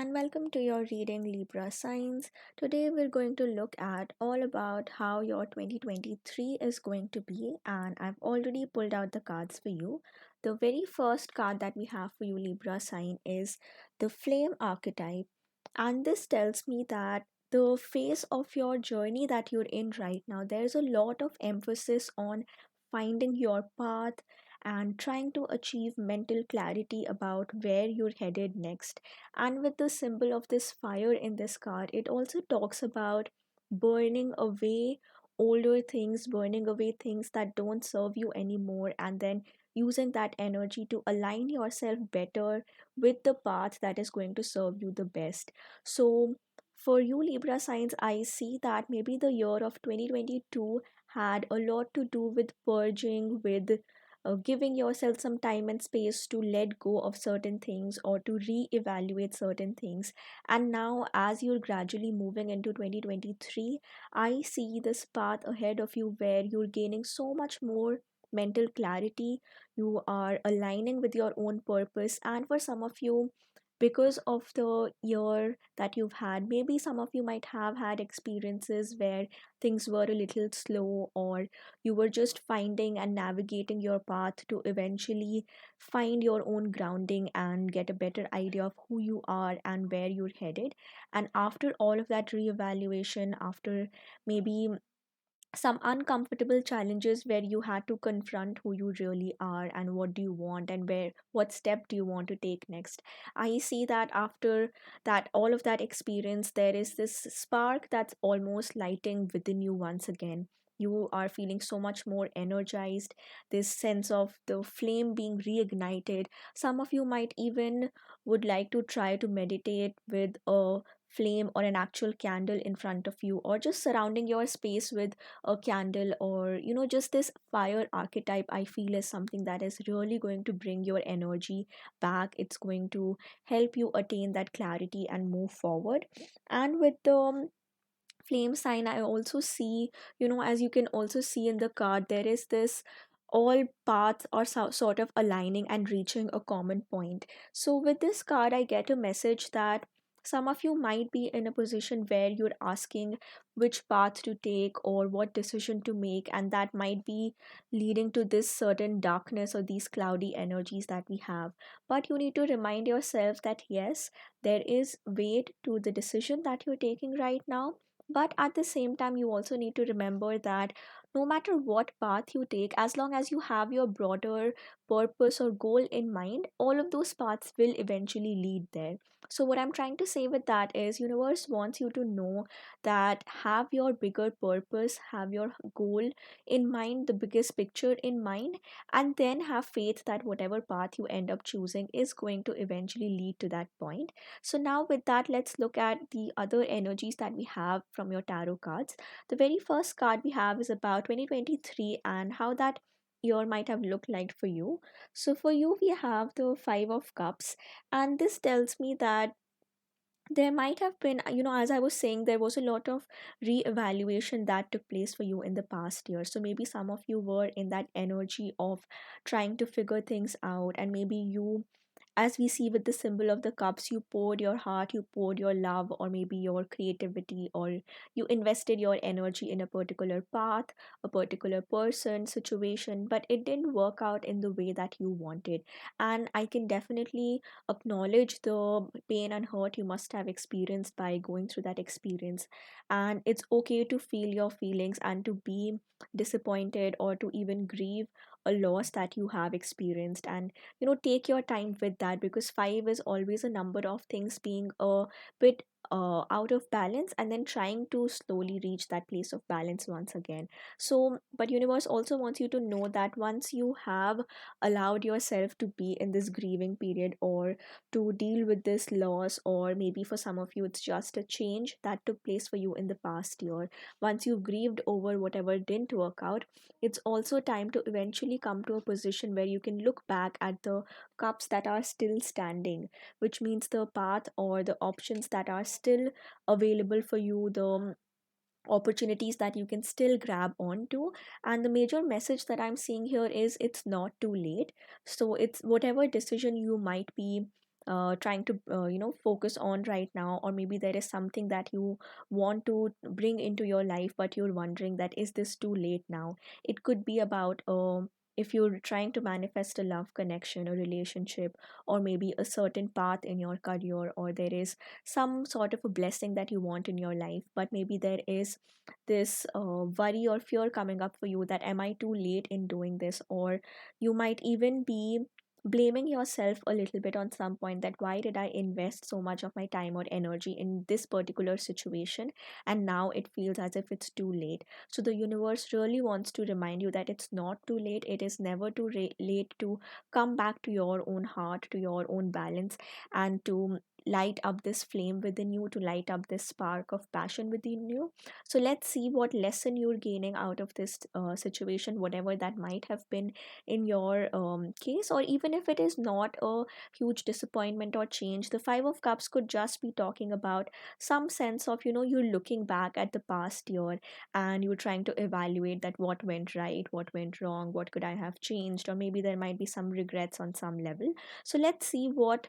and welcome to your reading Libra signs. Today we're going to look at all about how your 2023 is going to be, and I've already pulled out the cards for you. The very first card that we have for you, Libra sign, is the Flame archetype, and this tells me that the phase of your journey that you're in right now, there's a lot of emphasis on finding your path and trying to achieve mental clarity about where you're headed next. And with the symbol of this fire in this card, it also talks about burning away older things, burning away things that don't serve you anymore, and then using that energy to align yourself better with the path that is going to serve you the best. So, for you, Libra signs, I see that maybe the year of 2022 had a lot to do with purging, with giving yourself some time and space to let go of certain things or to re-evaluate certain things. And now, as you're gradually moving into 2023, I see this path ahead of you where you're gaining so much more mental clarity. You are aligning with your own purpose, and for some of you, because of the year that you've had, maybe some of you might have had experiences where things were a little slow, or you were just finding and navigating your path to eventually find your own grounding and get a better idea of who you are and where you're headed. And after all of that reevaluation, after maybe some uncomfortable challenges where you had to confront who you really are and what do you want and where what step do you want to take next, I see that after that all of that experience, there is this spark that's almost lighting within you once again. You are feeling so much more energized, this sense of the flame being reignited. Some of you might even would like to try to meditate with a flame or an actual candle in front of you, or just surrounding your space with a candle, or just this fire archetype I feel is something that is really going to bring your energy back. It's going to help you attain that clarity and move forward. And with the flame sign, I also see, as you can also see in the card, there is this all paths are sort of aligning and reaching a common point. So with this card, I get a message that some of you might be in a position where you're asking which path to take or what decision to make, and that might be leading to this certain darkness or these cloudy energies that we have. But you need to remind yourself that yes, there is weight to the decision that you're taking right now, but at the same time, you also need to remember that no matter what path you take, as long as you have your broader purpose or goal in mind, all of those paths will eventually lead there. So what I'm trying to say with that is universe wants you to know that have your bigger purpose, have your goal in mind, the biggest picture in mind, and then have faith that whatever path you end up choosing is going to eventually lead to that point. So now with that, let's look at the other energies that we have from your tarot cards. The very first card we have is about 2023 and how that year might have looked like for you. So for you, we have the Five of Cups, and this tells me that there might have been, as I was saying, there was a lot of re-evaluation that took place for you in the past year. So maybe some of you were in that energy of trying to figure things out, and maybe you, as we see with the symbol of the cups, you poured your heart, you poured your love, or maybe your creativity, or you invested your energy in a particular path, a particular person, situation, but it didn't work out in the way that you wanted. And I can definitely acknowledge the pain and hurt you must have experienced by going through that experience. And it's okay to feel your feelings and to be disappointed or to even grieve a loss that you have experienced. And take your time with that, because five is always a number of things being a bit out of balance and then trying to slowly reach that place of balance once again. So but universe also wants you to know that once you have allowed yourself to be in this grieving period, or to deal with this loss, or maybe for some of you it's just a change that took place for you in the past year, once you've grieved over whatever didn't work out, it's also time to eventually come to a position where you can look back at the cups that are still standing, which means the path or the options that are still available for you, the opportunities that you can still grab onto. And the major message that I'm seeing here is it's not too late. So it's whatever decision you might be trying to focus on right now, or maybe there is something that you want to bring into your life but you're wondering that is this too late now. It could be about if you're trying to manifest a love connection, a relationship, or maybe a certain path in your career, or there is some sort of a blessing that you want in your life, but maybe there is this worry or fear coming up for you that am I too late in doing this, or you might even be blaming yourself a little bit on some point that why did I invest so much of my time or energy in this particular situation and now it feels as if it's too late. So the universe really wants to remind you that it's not too late. It is never too late to come back to your own heart, to your own balance, and to light up this flame within you, to light up this spark of passion within you. So let's see what lesson you're gaining out of this situation, whatever that might have been in your case, or even if it is not a huge disappointment or change. The Five of Cups could just be talking about some sense of, you're looking back at the past year and you're trying to evaluate that what went right, what went wrong, what could I have changed, or maybe there might be some regrets on some level. So let's see what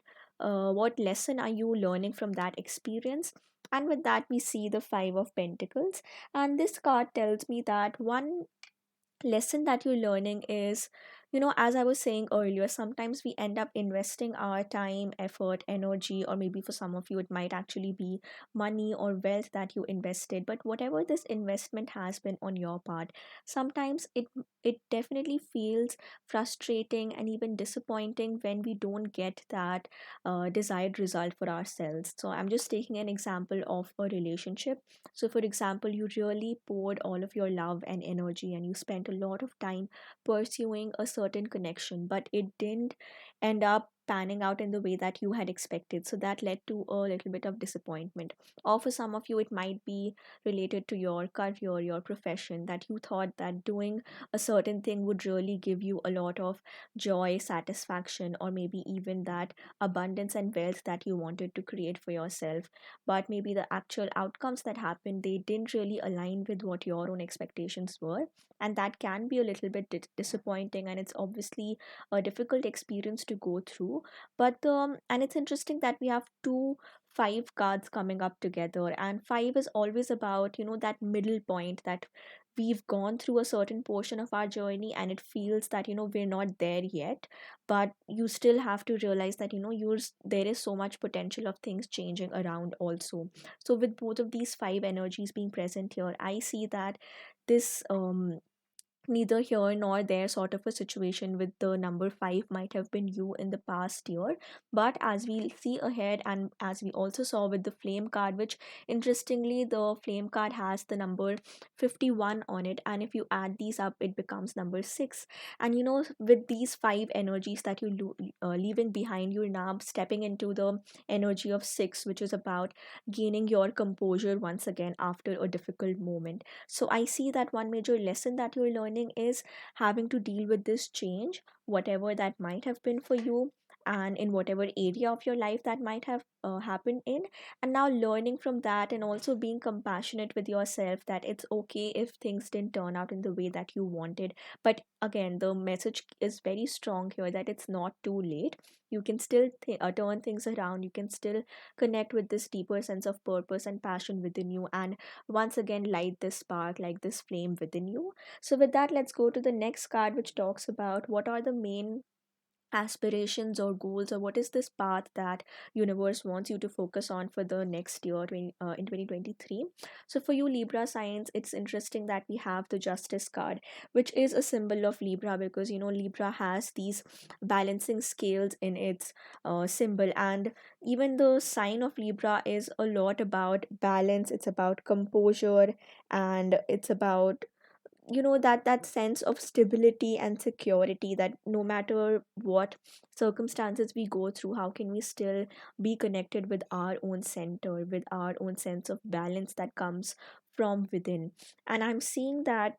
lesson are you learning from that experience. And with that, we see the Five of Pentacles, and this card tells me that one lesson that you're learning is, as I was saying earlier, sometimes we end up investing our time, effort, energy, or maybe for some of you it might actually be money or wealth that you invested. But whatever this investment has been on your part, sometimes it definitely feels frustrating and even disappointing when we don't get that desired result for ourselves. So I'm just taking an example of a relationship. So, for example, you really poured all of your love and energy and you spent a lot of time pursuing a certain connection, but it didn't end up panning out in the way that you had expected. So, that led to a little bit of disappointment. Or for some of you, it might be related to your career, your profession, that you thought that doing a certain thing would really give you a lot of joy, satisfaction, or maybe even that abundance and wealth that you wanted to create for yourself, but maybe the actual outcomes that happened, they didn't really align with what your own expectations were, and that can be a little bit disappointing, and it's obviously a difficult experience to go through. But and it's interesting that we have two five cards coming up together, and five is always about, that middle point, that we've gone through a certain portion of our journey and it feels that, we're not there yet, but you still have to realize that, there is so much potential of things changing around also. So with both of these five energies being present here, I see that this neither here nor there sort of a situation with the number 5 might have been you in the past year. But as we'll see ahead, and as we also saw with the flame card, which interestingly the flame card has the number 51 on it, and if you add these up it becomes number 6. And with these 5 energies that you leaving behind, you're now stepping into the energy of 6, which is about gaining your composure once again after a difficult moment. So I see that one major lesson that you're learning is having to deal with this change, whatever that might have been for you, and in whatever area of your life that might have happened in. And now learning from that and also being compassionate with yourself that it's okay if things didn't turn out in the way that you wanted. But again, the message is very strong here that it's not too late. You can still turn things around. You can still connect with this deeper sense of purpose and passion within you, and once again light this spark, like this flame within you. So with that, let's go to the next card, which talks about what are the main aspirations or goals, or what is this path that universe wants you to focus on for the next year, in 2023. So for you Libra signs, it's interesting that we have the Justice card, which is a symbol of Libra, because Libra has these balancing scales in its symbol, and even the sign of Libra is a lot about balance. It's about composure, and it's about that sense of stability and security, that no matter what circumstances we go through, how can we still be connected with our own center, with our own sense of balance that comes from within. And I'm seeing that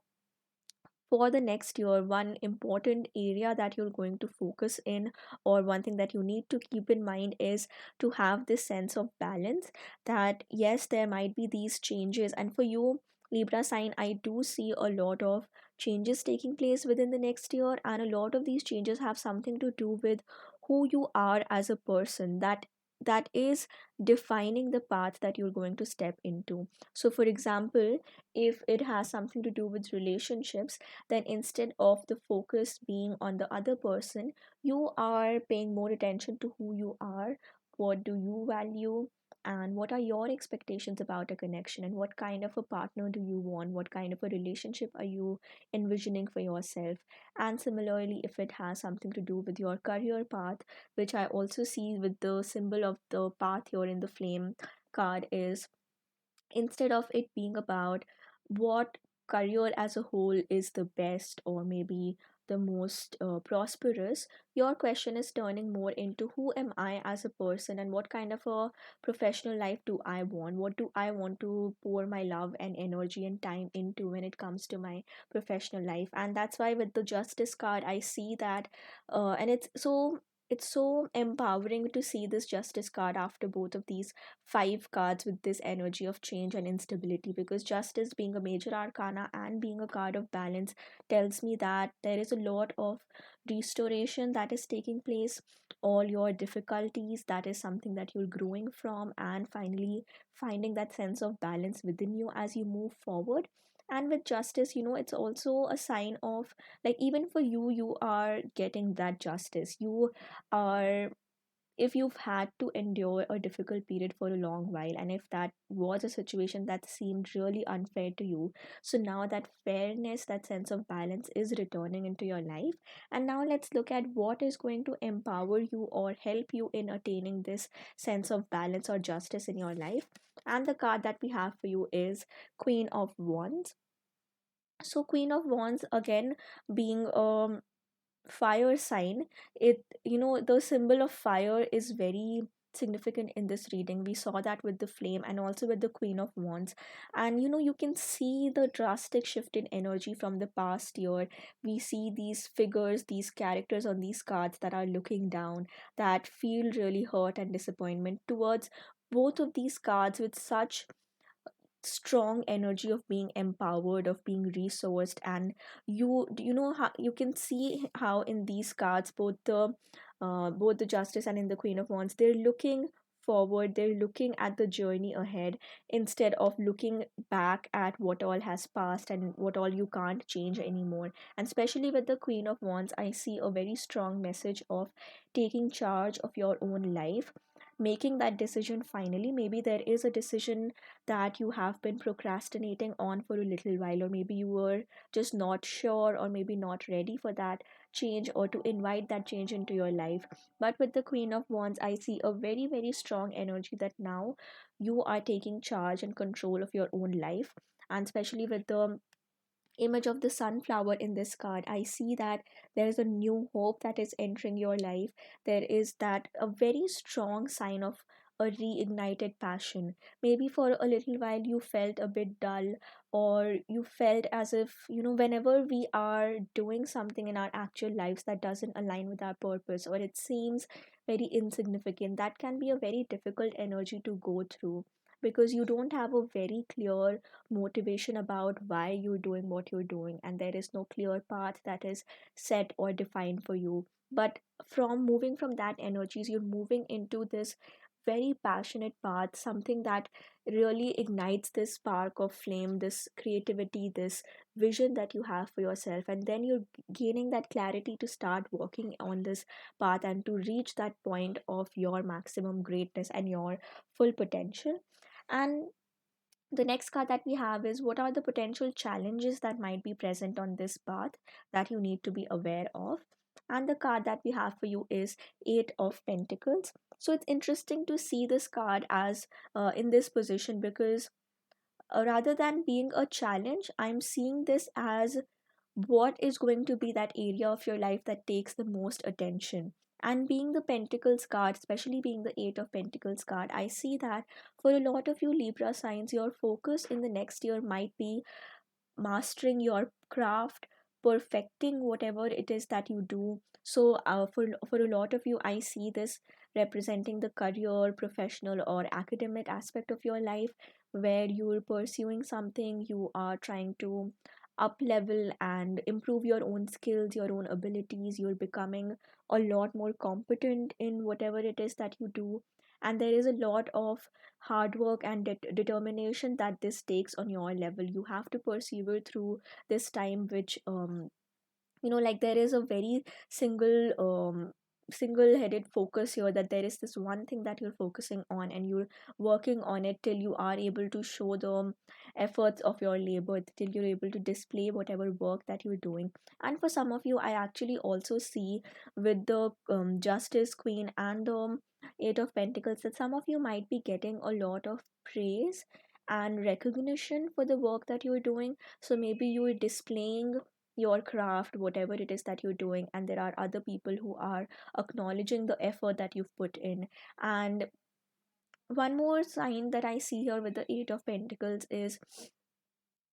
for the next year, one important area that you're going to focus in, or one thing that you need to keep in mind, is to have this sense of balance. That yes, there might be these changes, and for you Libra sign, I do see a lot of changes taking place within the next year, and a lot of these changes have something to do with who you are as a person, that is defining the path that you're going to step into. So for example, if it has something to do with relationships, then instead of the focus being on the other person, you are paying more attention to who you are, what do you value, and what are your expectations about a connection, and what kind of a partner do you want, what kind of a relationship are you envisioning for yourself. And similarly, if it has something to do with your career path, which I also see with the symbol of the path here in the flame card, is instead of it being about what career as a whole is the best or maybe the most prosperous, your question is turning more into who am I as a person, and what kind of a professional life do I want, what do I want to pour my love and energy and time into when it comes to my professional life. And that's why with the justice card I see that, and it's so empowering to see this justice card after both of these five cards with this energy of change and instability, because justice being a major arcana and being a card of balance tells me that there is a lot of restoration that is taking place. All your difficulties, that is something that you're growing from, and finally finding that sense of balance within you as you move forward. And with justice, it's also a sign of, like, even for you, you are getting that justice. You are, if you've had to endure a difficult period for a long while, and if that was a situation that seemed really unfair to you, so now that fairness, that sense of balance is returning into your life. And now let's look at what is going to empower you or help you in attaining this sense of balance or justice in your life. And the card that we have for you is Queen of Wands. So Queen of Wands, again, being fire sign, it, the symbol of fire is very significant in this reading. We saw that with the flame and also with the Queen of Wands. And you can see the drastic shift in energy from the past year. We see these figures, these characters on these cards that are looking down, that feel really hurt and disappointment towards both of these cards, with such strong energy of being empowered, of being resourced. And you know how you can see how in these cards, both the justice and in the Queen of Wands, they're looking forward, they're looking at the journey ahead instead of looking back at what all has passed and what all you can't change anymore. And especially with the Queen of Wands, I see a very strong message of taking charge of your own life, making that decision finally. Maybe there is a decision that you have been procrastinating on for a little while, or maybe you were just not sure, or maybe not ready for that change or to invite that change into your life. But with the Queen of Wands, I see a very, very strong energy that now you are taking charge and control of your own life. And especially with the image of the sunflower in this card, I see that there is a new hope that is entering your life. There is that a very strong sign of a reignited passion. Maybe for a little while you felt a bit dull, or you felt as if, whenever we are doing something in our actual lives that doesn't align with our purpose, or it seems very insignificant, that can be a very difficult energy to go through, because you don't have a very clear motivation about why you're doing what you're doing, and there is no clear path that is set or defined for you. But from moving from that energies, you're moving into this very passionate path, something that really ignites this spark of flame, this creativity, this vision that you have for yourself. And then you're gaining that clarity to start working on this path and to reach that point of your maximum greatness and your full potential. And the next card that we have is, what are the potential challenges that might be present on this path that you need to be aware of. And the card that we have for you is Eight of Pentacles. So it's interesting to see this card as in this position, because rather than being a challenge, I'm seeing this as what is going to be that area of your life that takes the most attention. And being the Pentacles card, especially being the Eight of Pentacles card, I see that for a lot of you Libra signs, your focus in the next year might be mastering your craft, perfecting whatever it is that you do. So for a lot of you, I see this representing the career, professional or academic aspect of your life, where you're pursuing something, you are trying to up level and improve your own skills, your own abilities. You're becoming a lot more competent in whatever it is that you do. And there is a lot of hard work and determination that this takes on your level. You have to persevere through this time, which like there is a very single headed focus here, that there is this one thing that you're focusing on and you're working on it till you are able to show the efforts of your labor, till you're able to display whatever work that you're doing. And for some of you, I actually also see with the justice queen and the eight of pentacles, that some of you might be getting a lot of praise and recognition for the work that you're doing. So maybe you're displaying your craft, whatever it is that you're doing, and there are other people who are acknowledging the effort that you've put in. And one more sign that I see here with the eight of pentacles is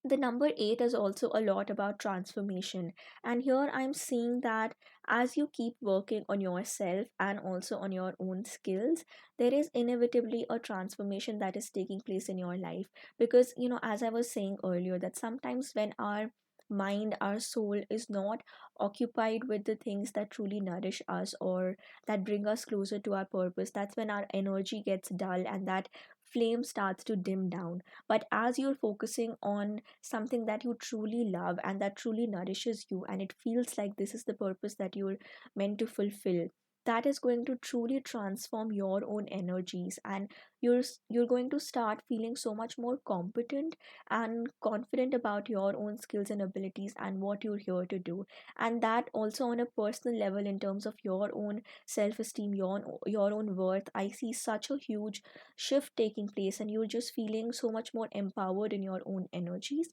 the number 8 is also a lot about transformation. And here I'm seeing that as you keep working on yourself and also on your own skills, there is inevitably a transformation that is taking place in your life. Because as I was saying earlier, that sometimes when our mind, our soul is not occupied with the things that truly nourish us or that bring us closer to our purpose, that's when our energy gets dull and that flame starts to dim down. But as you're focusing on something that you truly love and that truly nourishes you, and it feels like this is the purpose that you're meant to fulfill, that is going to truly transform your own energies, and you're going to start feeling so much more competent and confident about your own skills and abilities and what you're here to do. And that also on a personal level, in terms of your own self-esteem, your own worth, I see such a huge shift taking place, and you're just feeling so much more empowered in your own energies.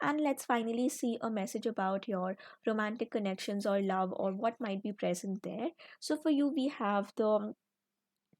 And let's finally see a message about your romantic connections or love or what might be present there. So for you, we have the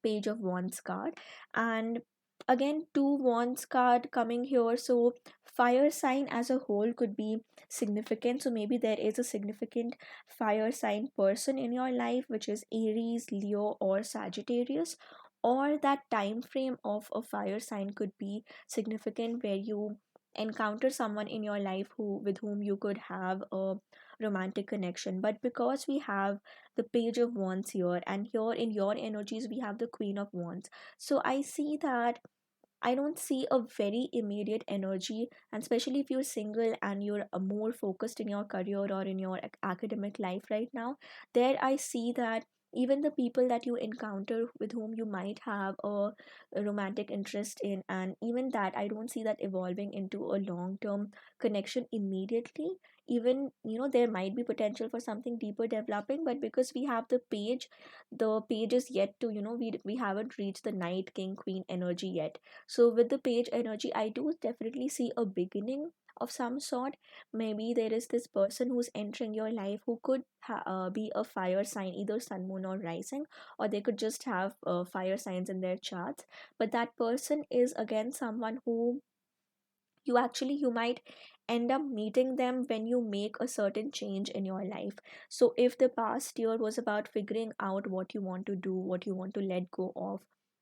page of wands card, and again two wands card coming here. So fire sign as a whole could be significant. So maybe there is a significant fire sign person in your life, which is Aries, Leo, or Sagittarius. Or that time frame of a fire sign could be significant, where you encounter someone in your life who with whom you could have a romantic connection. But because we have the page of wands here, and here in your energies we have the queen of wands, so I see that I don't see a very immediate energy. And especially if you're single and you're more focused in your career or in your academic life right now, there I see that even the people that you encounter with whom you might have a romantic interest in, and even that I don't see that evolving into a long term connection immediately. Even there might be potential for something deeper developing, but because we have the page is yet to, we haven't reached the knight king queen energy yet. So with the page energy, I do definitely see a beginning of some sort. Maybe there is this person who's entering your life who could be a fire sign, either sun, moon, or rising, or they could just have fire signs in their charts. But that person is again someone who you might end up meeting them when you make a certain change in your life. So if the past year was about figuring out what you want to do, what you want to let go of,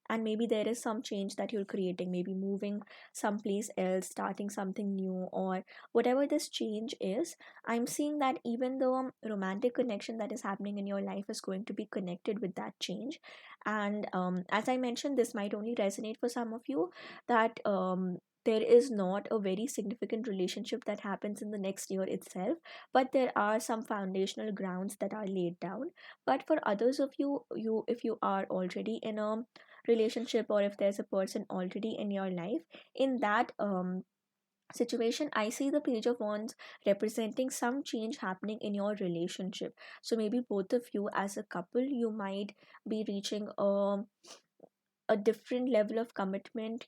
and maybe there is some change that you're creating, maybe moving someplace else, starting something new, or whatever this change is, I'm seeing that even the romantic connection that is happening in your life is going to be connected with that change. And as I mentioned, this might only resonate for some of you, that there is not a very significant relationship that happens in the next year itself, but there are some foundational grounds that are laid down. But for others of you, if you are already in a relationship, or if there's a person already in your life, in that situation, I see the page of wands representing some change happening in your relationship. So maybe both of you as a couple, you might be reaching a different level of commitment.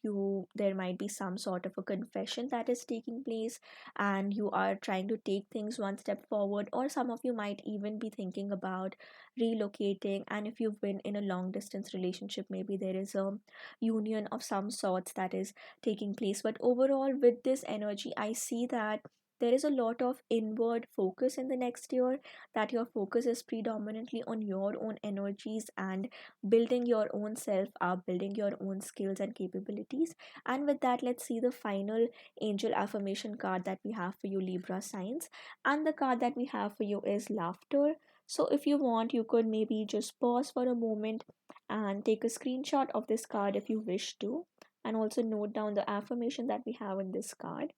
There might be some sort of a confession that is taking place, and you are trying to take things one step forward. Or some of you might even be thinking about relocating, and if you've been in a long distance relationship, maybe there is a union of some sorts that is taking place. But overall, with this energy, I see that there is a lot of inward focus in the next year, that your focus is predominantly on your own energies and building your own self up, building your own skills and capabilities. And with that, let's see the final angel affirmation card that we have for you, Libra signs. And the card that we have for you is laughter. So if you want, you could maybe just pause for a moment and take a screenshot of this card if you wish to, and also note down the affirmation that we have in this card.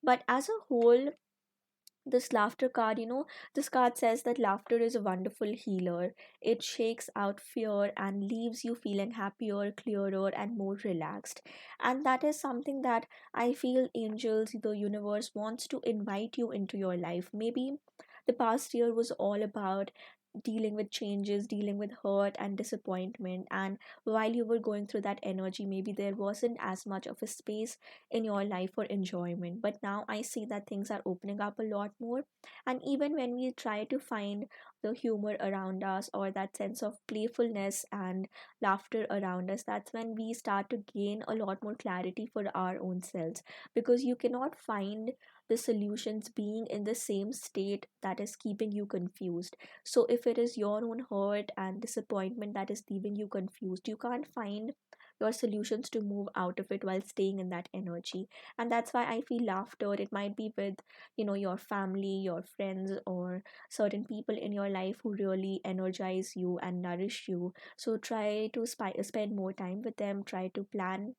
But as a whole, this laughter card, this card says that laughter is a wonderful healer. It shakes out fear and leaves you feeling happier, clearer, and more relaxed. And that is something that I feel angels, the universe, wants to invite you into your life. Maybe the past year was all about dealing with changes, dealing with hurt and disappointment. And while you were going through that energy, maybe there wasn't as much of a space in your life for enjoyment. But now I see that things are opening up a lot more. And even when we try to find the humor around us, or that sense of playfulness and laughter around us, that's when we start to gain a lot more clarity for our own selves. Because you cannot find the solutions being in the same state that is keeping you confused. So if it is your own hurt and disappointment that is leaving you confused, you can't find your solutions to move out of it while staying in that energy. And that's why I feel laughter, it might be with, your family, your friends, or certain people in your life who really energize you and nourish you. So try to spend more time with them, try to plan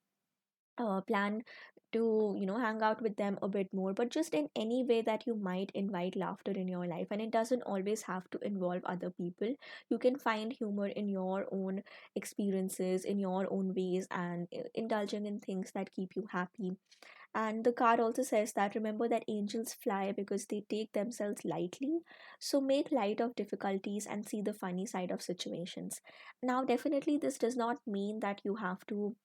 to hang out with them a bit more, but just in any way that you might invite laughter in your life. And it doesn't always have to involve other people. You can find humor in your own experiences, in your own ways, and indulging in things that keep you happy. And the card also says that remember that angels fly because they take themselves lightly. So make light of difficulties and see the funny side of situations. Now, definitely, this does not mean that you have to,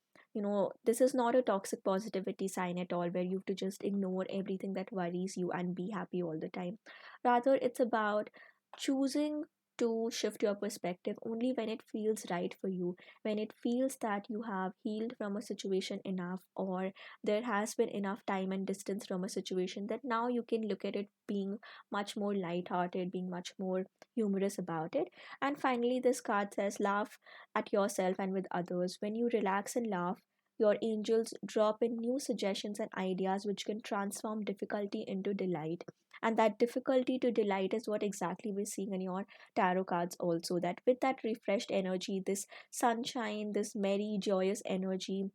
this is not a toxic positivity sign at all, where you have to just ignore everything that worries you and be happy all the time. Rather, it's about choosing to shift your perspective only when it feels right for you, when it feels that you have healed from a situation enough, or there has been enough time and distance from a situation that now you can look at it being much more lighthearted, being much more humorous about it. And finally, this card says laugh at yourself and with others. When you relax and laugh, your angels drop in new suggestions and ideas which can transform difficulty into delight. And that difficulty to delight is what exactly we're seeing in your tarot cards also. That with that refreshed energy, this sunshine, this merry, joyous energy,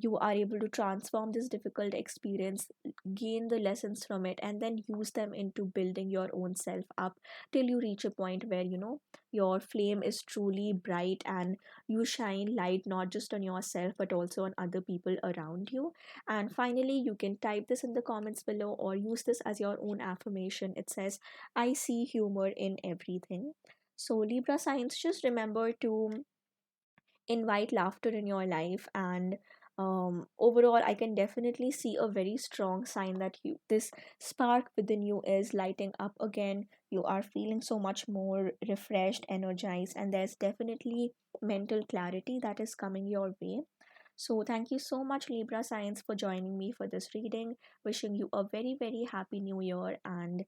you are able to transform this difficult experience, gain the lessons from it, and then use them into building your own self up till you reach a point where your flame is truly bright and you shine light not just on yourself but also on other people around you. And finally, you can type this in the comments below or use this as your own affirmation. It says, I see humor in everything. So, Libra signs, just remember to invite laughter in your life. And overall, I can definitely see a very strong sign that this spark within you is lighting up again. You are feeling so much more refreshed, energized, and there's definitely mental clarity that is coming your way. So thank you so much, Libra Science, for joining me for this reading. Wishing you a very, very happy new year and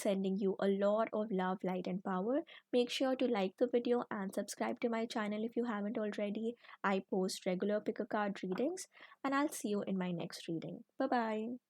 sending you a lot of love, light, and power. Make sure to like the video and subscribe to my channel if you haven't already. I post regular pick a card readings, and I'll see you in my next reading. Bye bye.